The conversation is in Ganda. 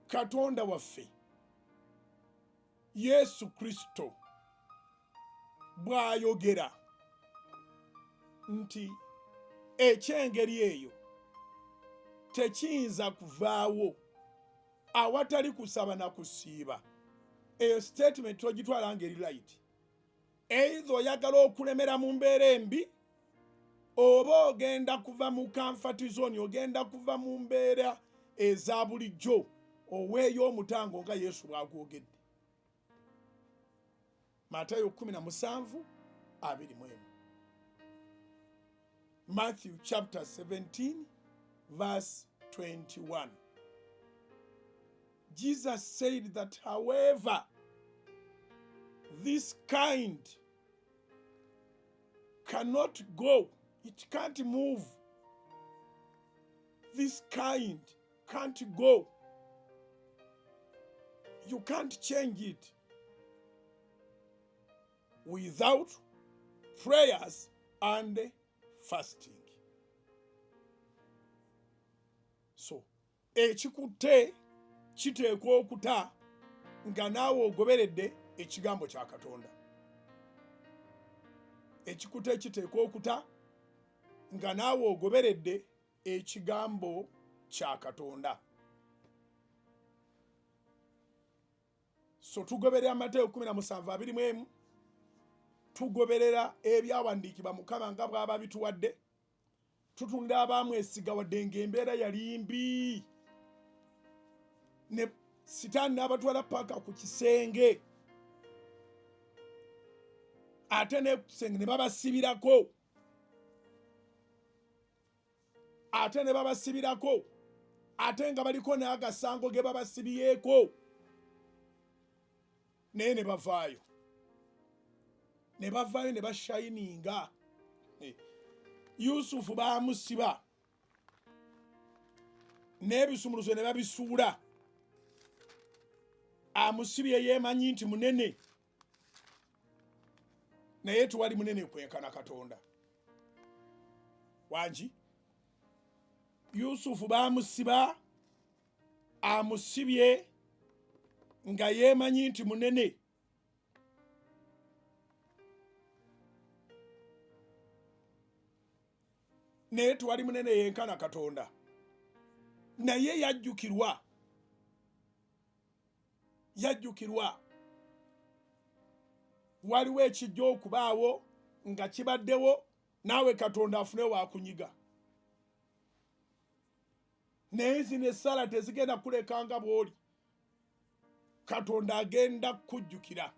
Katonda waffe Yesu Kristo bw'ayogera nti ekyengeri eyo tekiyinza kuvaawo awatali kusaba na kusiiba. Eyo statement togitwala ngeri right. Either oyagala okulemera mu mbeera embi oba ogenda kuva mu comfort zone, ogenda kuva mu mbeera eza bulijjo oweeyo omutango nga Yesu bw'agwogedde. Matayo 17:21. Matthew chapter 17 verse 21. Jesus said that however this kind cannot go, it can't move. This kind can't go. You can't change it without prayers and fasting. So, ekikutte kiteekwa okuta nga naawe ogoberedde ekigambo kya Katonda. Ekikutte kiteekwa okuta nga naawe ogoberedde ekigambo kya Katonda. So tugoberera Mateyo 17:21. Tugoberera ebyawandiikibwa Mukama nga bw'aba bituwadde. Tutunda abamwesiga wadde ng'embeera yali mbi. Ne Sitaani n'abatwala paka ku kisenge. Ate ne kusenge ne babasibirako. Ate nga baliko n'agasango ge babasibyeko. Naye ne bavaayo. Ne bashayininga. Yusufu baamusiba. N'ebisumuluzo ne babisuula. Amusibye yeemanyi nti munene. Naye tewali munene kwenkana Katonda. Wangi? Yusufu baamusiba. Amusibye nga yeemanyi nti munene. Naye tewali munene yenkana Katonda. Naye yajjukirwa. Waliwo ekijja okubaawo nga kibaddewo naawe Katonda afune waakunyiga. Naye zino essala tezigenda kuleka nga bw'oli. Katonda agenda kukujjukira.